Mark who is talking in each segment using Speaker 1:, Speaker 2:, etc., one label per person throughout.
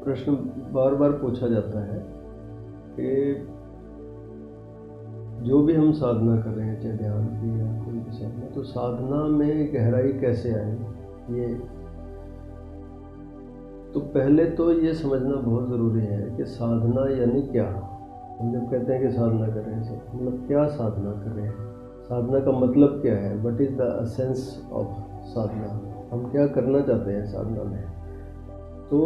Speaker 1: प्रश्न बार बार पूछा जाता है कि जो भी हम साधना कर रहे हैं, चाहे ध्यान की या कोई भी साधना, तो साधना में गहराई कैसे आए ये। तो पहले तो ये समझना बहुत ज़रूरी है कि साधना यानी क्या। हम जब कहते हैं कि साधना कर रहे हैं, सब मतलब क्या साधना कर रहे हैं, साधना का मतलब क्या है, what is the essence of sadhana, हम क्या करना चाहते हैं साधना में। तो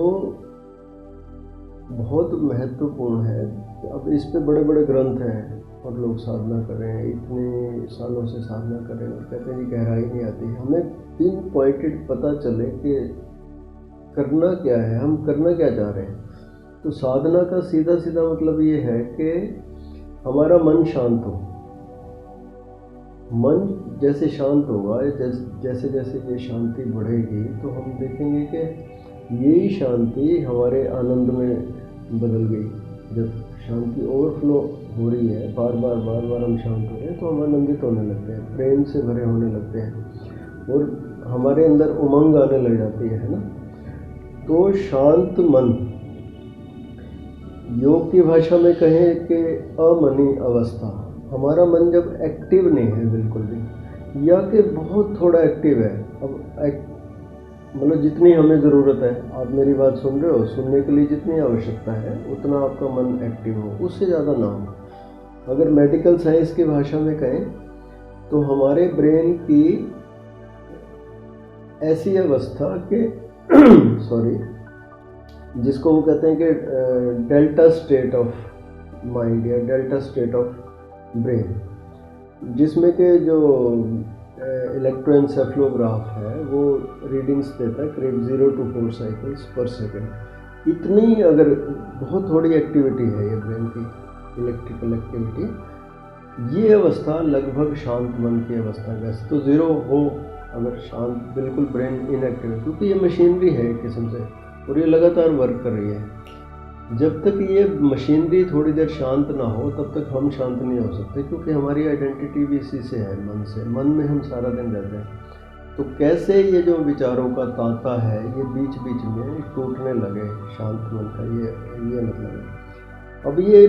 Speaker 1: बहुत महत्वपूर्ण है। अब इस पे बड़े बड़े ग्रंथ हैं और लोग साधना कर रहे हैं, इतने सालों से साधना कर रहे हैं और कहते हैं कि गहराई नहीं आती। हमें पिन पॉइंटेड पता चले कि करना क्या है, हम करना क्या चाह रहे हैं। तो साधना का सीधा सीधा मतलब ये है कि हमारा मन शांत हो। मन जैसे शांत होगा, जैसे जैसे ये शांति बढ़ेगी, तो हम देखेंगे कि यही शांति हमारे आनंद में बदल गई। जब शांति ओवरफ्लो हो रही है, बार बार हम शांत हो रहे हैं, तो हम आनंदित होने लगते हैं, प्रेम से भरे होने लगते हैं और हमारे अंदर उमंग आने लग जाती है ना। तो शांत मन, योग की भाषा में कहें कि अमनी अवस्था, हमारा मन जब एक्टिव नहीं है बिल्कुल भी, या कि बहुत थोड़ा एक्टिव है। अब मतलब जितनी हमें ज़रूरत है, आप मेरी बात सुन रहे हो, सुनने के लिए जितनी आवश्यकता है उतना आपका मन एक्टिव हो, उससे ज़्यादा ना हो। अगर मेडिकल साइंस की भाषा में कहें तो हमारे ब्रेन की ऐसी अवस्था कि सॉरी, जिसको वो कहते हैं कि डेल्टा स्टेट ऑफ माइंड या डेल्टा स्टेट ऑफ ब्रेन, जिसमें के जो इलेक्ट्रोएन्सेफलोग्राफ है वो रीडिंग्स देता है करीब 0 to 4 साइकिल्स पर सेकेंड। इतनी अगर बहुत थोड़ी एक्टिविटी है ये ब्रेन की, इलेक्ट्रिकल एक्टिविटी, ये अवस्था लगभग शांत मन की अवस्था है। वैसे तो 0 हो अगर शांत, बिल्कुल ब्रेन इनएक्टिव है, क्योंकि ये मशीनरी है एक किस्म से और ये लगातार वर्क कर रही है। जब तक ये मशीनरी थोड़ी देर शांत ना हो तब तक हम शांत नहीं हो सकते, क्योंकि हमारी आइडेंटिटी भी इसी से है, मन से। मन में हम सारा दिन रहते हैं। तो कैसे ये जो विचारों का तांता है ये बीच बीच में टूटने लगे शांत मन का, ये मतलब है। अब ये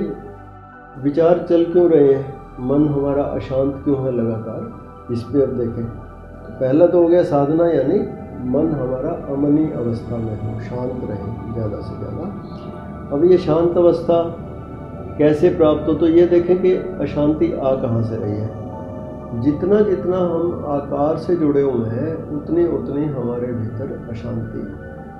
Speaker 1: विचार चल क्यों रहे हैं, मन हमारा अशांत क्यों है लगातार, इस पर अब देखें। तो पहला तो हो गया साधना, यानी मन हमारा अमनी अवस्था में हो, शांत रहे ज़्यादा से ज़्यादा। अब ये शांत अवस्था कैसे प्राप्त हो, तो ये देखें कि अशांति आ कहाँ से रही है। जितना जितना हम आकार से जुड़े हुए हैं उतनी उतनी हमारे भीतर अशांति।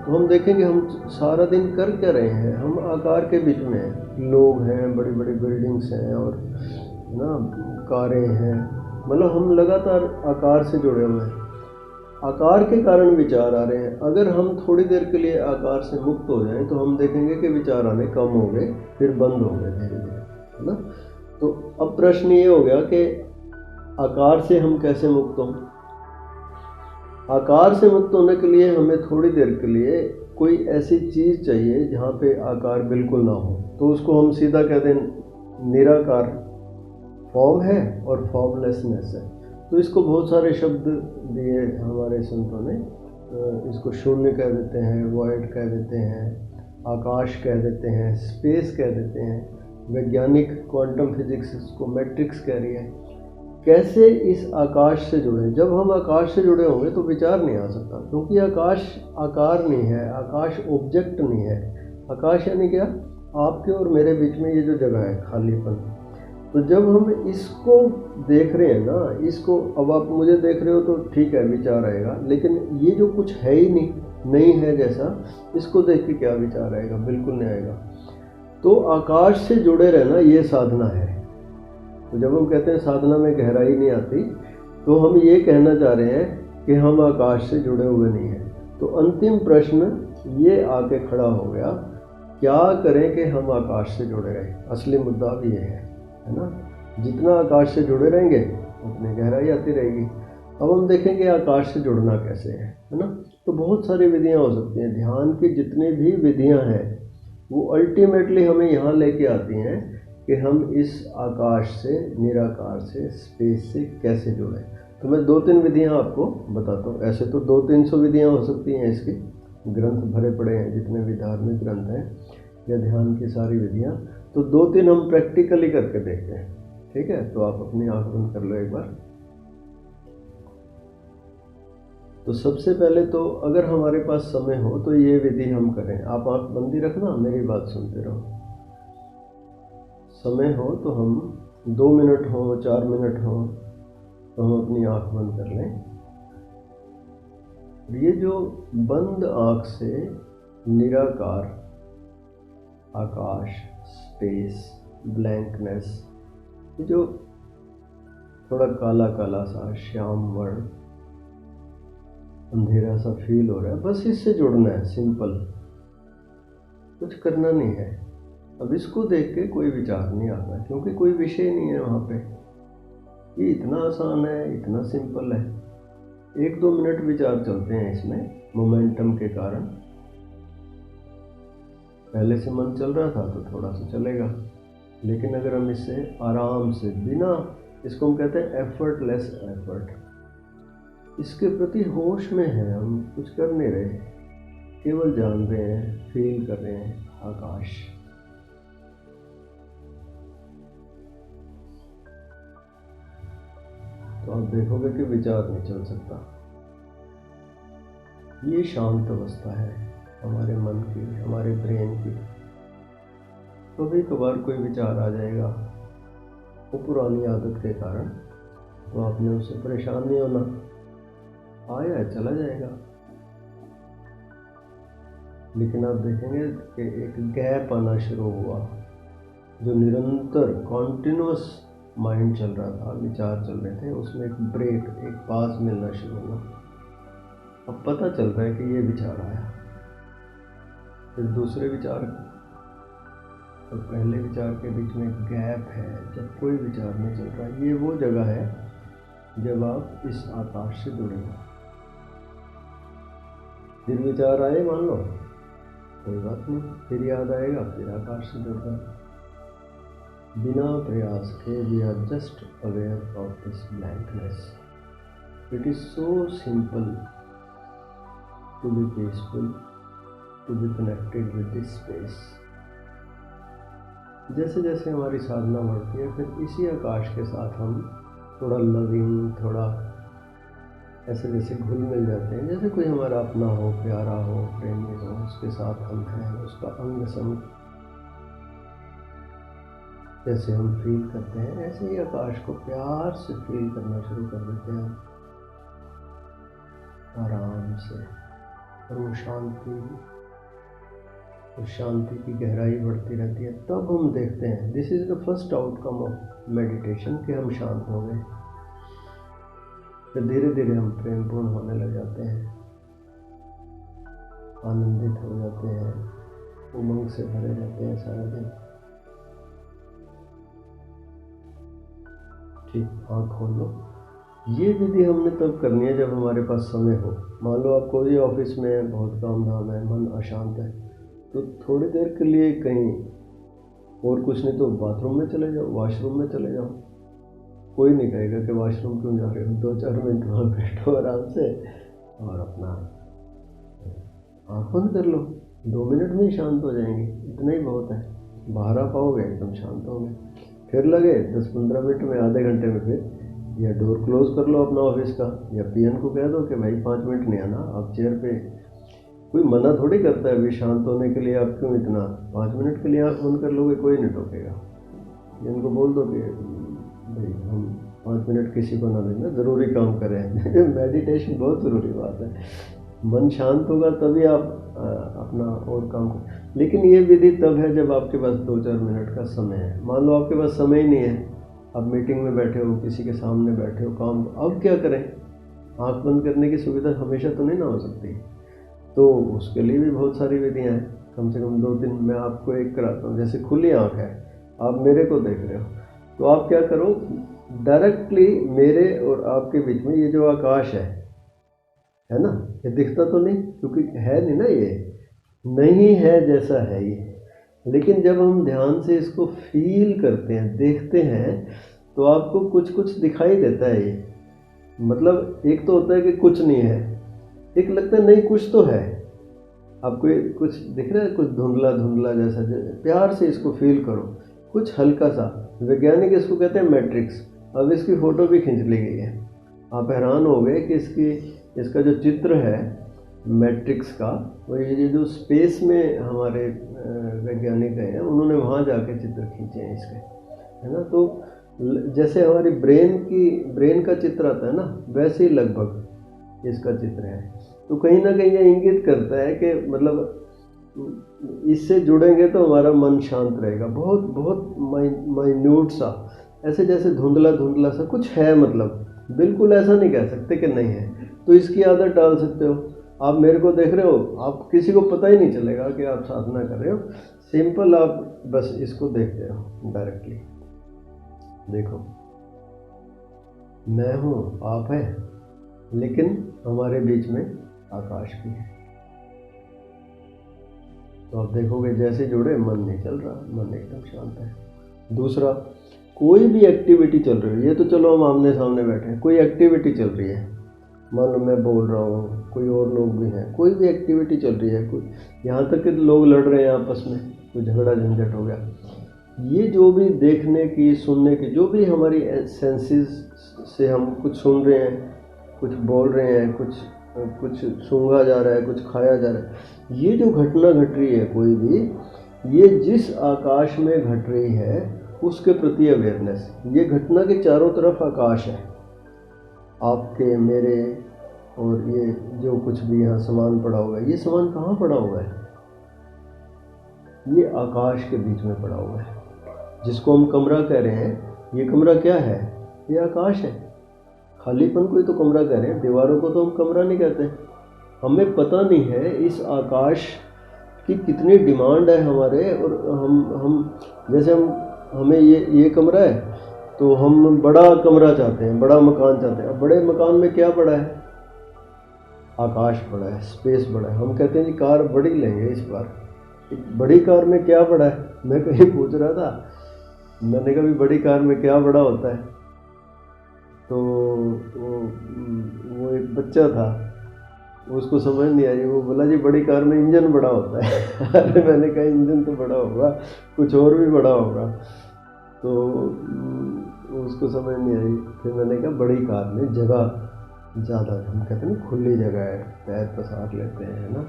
Speaker 1: तो हम देखेंगे हम सारा दिन कर क्या रहे हैं, हम आकार के बीच में हैं। लोग हैं, बड़ी बड़ी बिल्डिंग्स हैं और ना कारें हैं, मतलब हम लगातार आकार से जुड़े हुए हैं। आकार के कारण विचार आ रहे हैं। अगर हम थोड़ी देर के लिए आकार से मुक्त हो जाएं तो हम देखेंगे कि विचार आने कम हो गए, फिर बंद हो गए धीरे धीरे, है ना। तो अब प्रश्न ये हो गया कि आकार से हम कैसे मुक्त हों। आकार से मुक्त होने के लिए हमें थोड़ी देर के लिए कोई ऐसी चीज़ चाहिए जहाँ पे आकार बिल्कुल ना हो। तो उसको हम सीधा कह दें निराकार, फॉर्म है और फॉर्मलेसनेस है। तो इसको बहुत सारे शब्द दिए हमारे संतों ने। इसको शून्य कह देते हैं, वॉइड कह देते हैं, आकाश कह देते हैं, स्पेस कह देते हैं। वैज्ञानिक क्वांटम फिजिक्स इसको मैट्रिक्स कह रही है। कैसे इस आकाश से जुड़े। जब हम आकाश से जुड़े होंगे तो विचार नहीं आ सकता, क्योंकि आकाश आकार नहीं है, आकाश ऑब्जेक्ट नहीं है। आकाश यानी क्या, आपके और मेरे बीच में ये जो जगह है, खालीपन। तो जब हम इसको देख रहे हैं ना, इसको, अब आप मुझे देख रहे हो तो ठीक है विचार आएगा, लेकिन ये जो कुछ है ही नहीं है जैसा, इसको देख के क्या विचार आएगा, बिल्कुल नहीं आएगा। तो आकाश से जुड़े रहना ये साधना है। तो जब हम कहते हैं साधना में गहराई नहीं आती, तो हम ये कहना चाह रहे हैं कि हम आकाश से जुड़े हुए नहीं हैं। तो अंतिम प्रश्न ये आके खड़ा हो गया, क्या करें कि हम आकाश से जुड़े रहें। असली मुद्दा भी ये है ना। जितना आकाश से जुड़े रहेंगे उतनी गहराई आती रहेगी। अब हम देखेंगे आकाश से जुड़ना कैसे है ना। तो बहुत सारी विधियां हो सकती हैं। ध्यान की जितनी भी विधियां हैं वो अल्टीमेटली हमें यहाँ लेके आती हैं कि हम इस आकाश से, निराकार से, स्पेस से कैसे जुड़ें। तो मैं 2-3 विधियां आपको बताता हूँ। ऐसे तो 200-300 विधियां हो सकती हैं इसकी, ग्रंथ भरे पड़े हैं, जितने भी धार्मिक ग्रंथ हैं या ध्यान की सारी विधियाँ, तो 2-3 हम प्रैक्टिकली करके देखते हैं। ठीक है, तो आप अपनी आँख बंद कर लो एक बार। तो सबसे पहले तो अगर हमारे पास समय हो तो ये विधि हम करें। आप आँख बंद ही रखना, मेरी बात सुनते रहो। समय हो तो हम 2 मिनट हो, 4 मिनट हो, तो हम अपनी आँख बंद कर लें। ये जो बंद आँख से निराकार आकाश, स्पेस, ब्लैंकनेस, ये जो थोड़ा काला काला सा श्याम वर्ण, अंधेरा सा फील हो रहा है, बस इससे जुड़ना है। सिंपल, कुछ करना नहीं है। अब इसको देख के कोई विचार नहीं आता, क्योंकि कोई विषय नहीं है वहाँ पे। ये इतना आसान है, इतना सिंपल है। 1-2 मिनट विचार चलते हैं इसमें मोमेंटम के कारण। पहले से मन चल रहा था तो थोड़ा सा चलेगा, लेकिन अगर हम इससे आराम से, बिना, इसको हम कहते हैं एफर्टलेस एफर्ट, इसके प्रति होश में है, हम कुछ कर नहीं रहे, केवल जान रहे हैं, फील कर रहे हैं आकाश। तो आप देखोगे कि विचार नहीं चल सकता। ये शांत अवस्था है हमारे मन की, हमारे ब्रेन की। कभी कभार कोई विचार आ जाएगा, वो पुरानी आदत के कारण, तो आपने उससे परेशान नहीं होना, आया चला जाएगा। लेकिन आप देखेंगे कि एक गैप आना शुरू हुआ, जो निरंतर कॉन्टिन्यूअस माइंड चल रहा था, विचार चल रहे थे, उसमें एक ब्रेक, एक पास मिलना शुरू हुआ। अब पता चल रहा है कि ये विचार आया, फिर दूसरे विचार और पहले विचार के बीच में गैप है, जब कोई विचार नहीं चल रहा। ये वो जगह है जब आप इस आकाश से जुड़े हो। फिर विचार आए, मान लो, कोई बात नहीं, फिर याद आएगा, फिर आकाश से जुड़ जाए। बिना प्रयास के we are just aware of this blankness. It is so simple to be peaceful, to be connected with this space. जैसे जैसे हमारी साधना बढ़ती है, फिर इसी आकाश के साथ हम थोड़ा लविंग, थोड़ा ऐसे जैसे घुल मिल जाते हैं, जैसे कोई हमारा अपना हो, प्यारा हो, प्रेमी हो, उसके साथ हम हैं, उसका अंग संग जैसे हम फील करते हैं, ऐसे ही आकाश को प्यार से फील करना शुरू कर देते हैं आराम से। और वो शांति की गहराई बढ़ती रहती है। तब हम देखते हैं, this is the first outcome of meditation, कि हम शांत हो गए। फिर धीरे धीरे हम प्रेमपूर्ण होने लग जाते हैं, आनंदित हो जाते हैं, उमंग से भरे रहते हैं सारा दिन। ठीक, आँख खोल लो। ये विधि हमने तब करनी है जब हमारे पास समय हो। मान लो आप कोई ऑफिस में बहुत काम धाम है, मन अशांत है, तो थोड़ी देर के लिए कहीं और, कुछ नहीं तो बाथरूम में चले जाओ, वॉशरूम में चले जाओ। कोई नहीं कहेगा कि वॉशरूम क्यों जा रहे हो, 2-4 मिनट वहाँ बैठो आराम से और अपना आँख बंद कर लो, 2 मिनट में ही शांत हो जाएंगे, इतना ही बहुत है। बाहर आ पाओगे एकदम शांत होगे। फिर लगे 10-15 मिनट में, आधे घंटे में, फिर या डोर क्लोज कर लो अपना ऑफिस का, या पीएन को कह दो कि भाई 5 मिनट नहीं आना, आप चेयर पे। कोई मना थोड़ी करता है अभी शांत होने के लिए, आप क्यों इतना 5 मिनट के लिए आँख बंद कर लोगे, कोई नहीं टोकेगा। इनको बोल दो कि भाई हम 5 मिनट किसी को ना देना, ज़रूरी काम करें। मेडिटेशन बहुत ज़रूरी बात है। मन शांत होगा तभी आप अपना और काम करें। लेकिन ये विधि तब है जब आपके पास 2-4 मिनट का समय है। मान लो आपके पास समय ही नहीं है, आप मीटिंग में बैठे हो, किसी के सामने बैठे हो, काम, अब क्या करें? आँख बंद करने की सुविधा हमेशा तो नहीं ना हो सकती, तो उसके लिए भी बहुत सारी विधियाँ हैं। कम से कम 2-3 मैं आपको एक कराता हूँ। जैसे खुली आँख है, आप मेरे को देख रहे हो, तो आप क्या करो, डायरेक्टली मेरे और आपके बीच में ये जो आकाश है ना, ये दिखता तो नहीं, क्योंकि है नहीं ना, ये नहीं है जैसा है ये। लेकिन जब हम ध्यान से इसको फील करते हैं, देखते हैं, तो आपको कुछ कुछ दिखाई देता है। ये मतलब एक तो होता है कि कुछ नहीं है, एक लगता है नहीं कुछ तो है। आपको ये कुछ दिख रहा है, कुछ धुंधला धुंधला जैसा, प्यार से इसको फील करो, कुछ हल्का सा। वैज्ञानिक इसको कहते हैं मैट्रिक्स। अब इसकी फ़ोटो भी खींच ली गई है। आप हैरान हो गए कि इसका जो चित्र है मैट्रिक्स का, वो ये जो स्पेस में हमारे वैज्ञानिक हैं, उन्होंने वहाँ जाके चित्र खींचे हैं इसके, है ना। तो जैसे हमारी ब्रेन का चित्र आता है ना, वैसे ही लगभग इसका चित्र है। तो कहीं ना कहीं ये इंगित करता है कि मतलब इससे जुड़ेंगे तो हमारा मन शांत रहेगा। बहुत बहुत माइन्यूट सा, ऐसे जैसे धुंधला धुंधला सा कुछ है, मतलब बिल्कुल ऐसा नहीं कह सकते कि नहीं है। तो इसकी आदत डाल सकते हो। आप मेरे को देख रहे हो, आप किसी को पता ही नहीं चलेगा कि आप साधना कर रहे हो। सिंपल आप बस इसको देखते हो डायरेक्टली। देखो, मैं हूँ, आप है, लेकिन हमारे बीच में आकाश भी है। तो आप देखोगे जैसे जुड़े, मन नहीं चल रहा, मन एकदम शांत है। दूसरा, कोई भी एक्टिविटी चल रही है, ये तो चलो हम आमने सामने बैठे हैं, कोई एक्टिविटी चल रही है, मान लो मैं बोल रहा हूँ, कोई और लोग भी हैं, कोई भी एक्टिविटी चल रही है, कोई यहाँ तक कि लोग लड़ रहे हैं आपस में, कोई झगड़ा झंझट हो गया, ये जो भी देखने की, सुनने की, जो भी हमारी सेंसेस से हम कुछ सुन रहे हैं, कुछ बोल रहे हैं, कुछ सूंघा जा रहा है, कुछ खाया जा रहा है, ये जो घटना घट रही है कोई भी, ये जिस आकाश में घट रही है उसके प्रति अवेयरनेस। ये घटना के चारों तरफ आकाश है, आपके, मेरे, और ये जो कुछ भी यहाँ सामान पड़ा हुआ है, ये सामान कहाँ पड़ा हुआ है? ये आकाश के बीच में पड़ा हुआ है, जिसको हम कमरा कह रहे हैं। ये कमरा क्या है? ये आकाश है। खालीपन को ही तो कमरा कह रहे हैं, दीवारों को तो हम कमरा नहीं कहते। हमें पता नहीं है इस आकाश की कितनी डिमांड है हमारे, और हम जैसे हमें ये कमरा है तो हम बड़ा कमरा चाहते हैं, बड़ा मकान चाहते हैं। अब बड़े मकान में क्या बड़ा है? आकाश बड़ा है, स्पेस बड़ा है। हम कहते हैं जी कार बड़ी लेंगे इस बार। बड़ी कार में क्या बड़ा है? मैं कहीं पूछ रहा था, मैंने कहा भी बड़ी कार में क्या बड़ा होता है? तो वो एक बच्चा था, उसको समझ नहीं आई, वो बोला जी बड़ी कार में इंजन बड़ा होता है। अरे मैंने कहा इंजन तो बड़ा होगा, कुछ और भी बड़ा होगा। तो उसको समझ नहीं आई। फिर मैंने कहा बड़ी कार में जगह ज़्यादा, हम कहते हैं ना खुली जगह है, पैर पसार लेते हैं, है ना।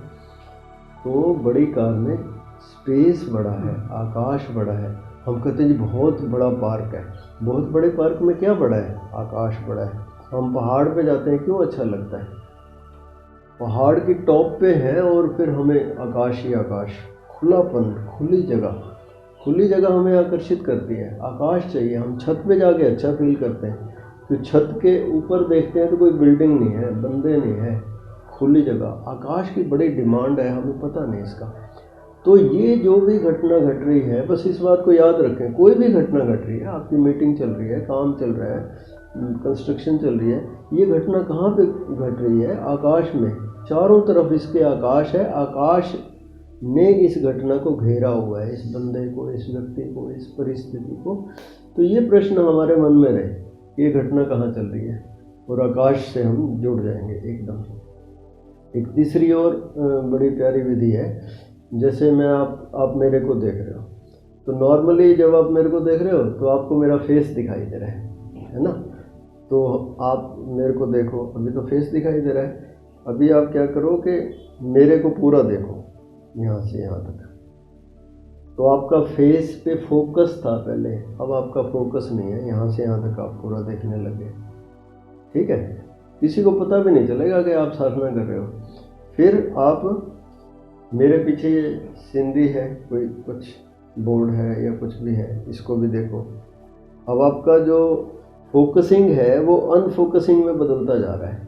Speaker 1: तो बड़ी कार में स्पेस बड़ा है, आकाश बड़ा है। हम कहते हैं जी बहुत बड़ा पार्क है। बहुत बड़े पार्क में क्या बड़ा है? आकाश बड़ा है। हम पहाड़ पे जाते हैं, क्यों अच्छा लगता है? पहाड़ की टॉप पे है और फिर हमें आकाश ही आकाश, खुलापन, खुली जगह हमें आकर्षित करती है। आकाश चाहिए। हम छत पे जाके अच्छा फील करते हैं। तो छत के ऊपर देखते हैं तो कोई बिल्डिंग नहीं है, बंदे नहीं है, खुली जगह। आकाश की बड़ी डिमांड है, हमें पता नहीं इसका। तो ये जो भी घटना घट रही है, बस इस बात को याद रखें, कोई भी घटना घट रही है, आपकी मीटिंग चल रही है, काम चल रहा है, कंस्ट्रक्शन चल रही है, ये घटना कहाँ पे घट रही है? आकाश में। चारों तरफ इसके आकाश है। आकाश ने इस घटना को घेरा हुआ है, इस बंदे को, इस व्यक्ति को, इस परिस्थिति को। तो ये प्रश्न हमारे मन में रहे, ये घटना कहाँ चल रही है, और आकाश से हम जुड़ जाएंगे एकदम। एक तीसरी और बड़ी प्यारी विधि है। जैसे मैं आप मेरे को देख रहे हो, तो नॉर्मली जब आप मेरे को देख रहे हो तो आपको मेरा फेस दिखाई दे रहा है ना। तो आप मेरे को देखो, अभी तो फेस दिखाई दे रहा है। अभी आप क्या करो कि मेरे को पूरा देखो, यहाँ से यहाँ तक। तो आपका फेस पे फोकस था पहले, अब आपका फोकस नहीं है, यहाँ से यहाँ तक आप पूरा देखने लगे। ठीक है, किसी को पता भी नहीं चलेगा कि आप साधना कर रहे हो। फिर आप मेरे पीछे ये सीनरी है, कोई कुछ बोर्ड है या कुछ भी है, इसको भी देखो। अब आपका जो फोकसिंग है वो अनफोकसिंग में बदलता जा रहा है।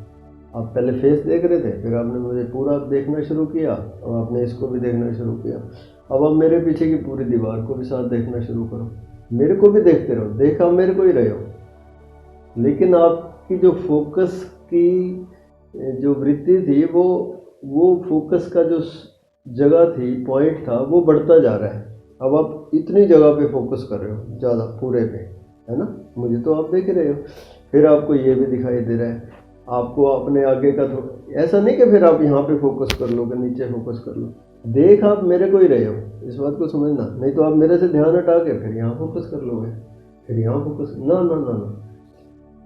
Speaker 1: आप पहले फेस देख रहे थे, फिर आपने मुझे पूरा देखना शुरू किया, और आपने इसको भी देखना शुरू किया। अब आप मेरे पीछे की पूरी दीवार को भी साथ देखना शुरू करो, मेरे को भी देखते रहो। देखा मेरे को ही रहे हो, लेकिन आपकी जो फोकस की जो वृत्ति थी, वो फोकस का जो जगह थी, पॉइंट था, वो बढ़ता जा रहा है। अब आप इतनी जगह पे फोकस कर रहे हो, ज़्यादा पूरे पे, है ना। मुझे तो आप देख रहे हो। फिर आपको ये भी दिखाई दे रहा है, आपको अपने आगे का ऐसा नहीं कि फिर आप यहाँ पे फोकस कर लो कि नीचे फोकस कर लो। देख आप मेरे को ही रहे हो, इस बात को समझना। नहीं तो आप मेरे से ध्यान हटा के फिर यहाँ फोकस कर लोगे, फिर यहाँ फोकस, ना ना ना ना।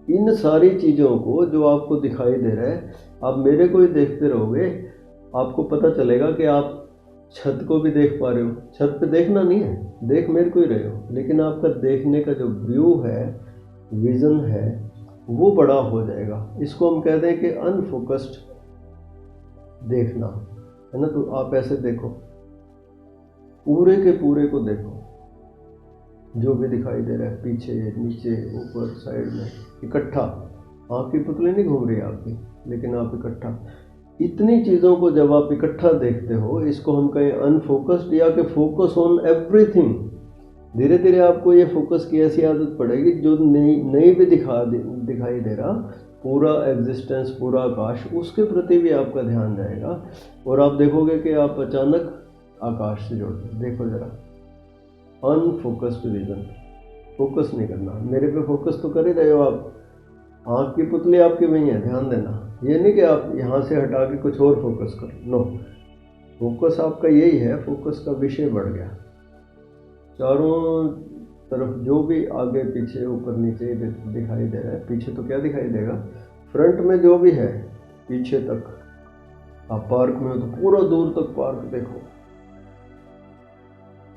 Speaker 1: इन सारी चीज़ों को जो आपको दिखाई दे रहा है, आप मेरे को ही देखते रहोगे, आपको पता चलेगा कि आप छत को भी देख पा रहे हो। छत पे देखना नहीं है, देख मेरे को ही रहे हो, लेकिन आपका देखने का जो व्यू है, विज़न है, वो बड़ा हो जाएगा। इसको हम कहते हैं कि अनफोकस्ड देखना, है ना। तो आप ऐसे देखो, पूरे के पूरे को देखो, जो भी दिखाई दे रहा है, पीछे नीचे ऊपर साइड में, इकट्ठा। आँख की पुतली नहीं घूम रही आपकी, लेकिन आप इकट्ठा। इतनी चीज़ों को जब आप इकट्ठा देखते हो, इसको हम कहें अनफोकस्ड या कि फोकस ऑन एवरीथिंग। धीरे धीरे आपको ये फोकस की ऐसी आदत पड़ेगी, जो नहीं भी दिखाई दे रहा, पूरा एग्जिस्टेंस, पूरा आकाश, उसके प्रति भी आपका ध्यान जाएगा। और आप देखोगे कि आप अचानक आकाश से जुड़ देखो जरा। अनफोकस्ड विजन, फोकस नहीं करना। मेरे पे फोकस तो कर ही रहे हो आप, आँख की पुतली आपकी वही है, ध्यान देना। ये नहीं कि आप यहाँ से हटा के कुछ और फोकस करो, नो। फोकस आपका यही है, फोकस का विषय बढ़ गया। चारों तरफ जो भी आगे पीछे ऊपर नीचे दिखाई दे रहा है, पीछे तो क्या दिखाई देगा, फ्रंट में जो भी है, पीछे तक। आप पार्क में हो तो पूरा दूर तक पार्क देखो,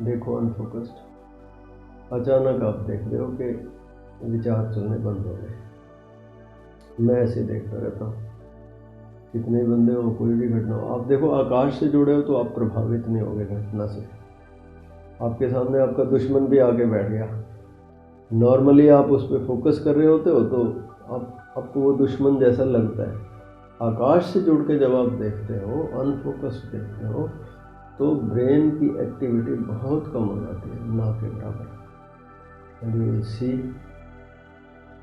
Speaker 1: देखो अनफोकस्ड। अचानक आप देख रहे हो कि विचार चलने बंद हो गए। मैं ऐसे देखता रहता हूँ, कितने बंदे हो, कोई भी घटना हो, आप देखो आकाश से जुड़े हो तो आप प्रभावित नहीं होगे घटना से। आपके सामने आपका दुश्मन भी आके बैठ गया, नॉर्मली आप उस पर फोकस कर रहे होते हो तो आपको वो दुश्मन जैसा लगता है। आकाश से जुड़ के जब आप देखते हो, अनफोकस्ड देखते हो, तो ब्रेन की एक्टिविटी बहुत कम हो जाती है, ना के बराबर। एंड यू विल सी,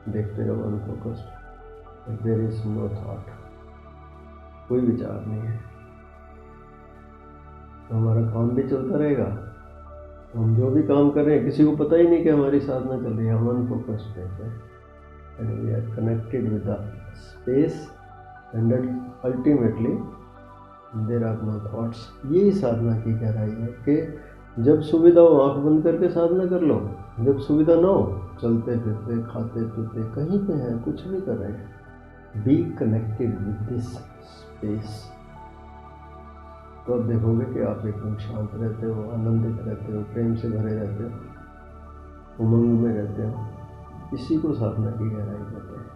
Speaker 1: देखते रहो unfocused, there is no thought, कोई विचार नहीं है, तो हमारा काम भी चलता रहेगा। हम जो भी काम कर रहे हैं, किसी को पता ही नहीं कि हमारी साधना चल रही है, हम अनफोकस्ड रहते हैं। And we are connected with the space and ultimately there are no thoughts. यही साधना की गहराई है कि जब सुविधा हो आँख बंद करके साधना कर लो, जब सुविधा ना हो, चलते फिरते, खाते पीते, कहीं पे हैं, कुछ भी कर रहे हैं, B connected with this space. तो अब देखोगे कि आप एकदम शांत रहते हो, आनंदित रहते हो, प्रेम से भरे रहते हो, उमंग में रहते हो। इसी को साधना की गहराई कहते हैं।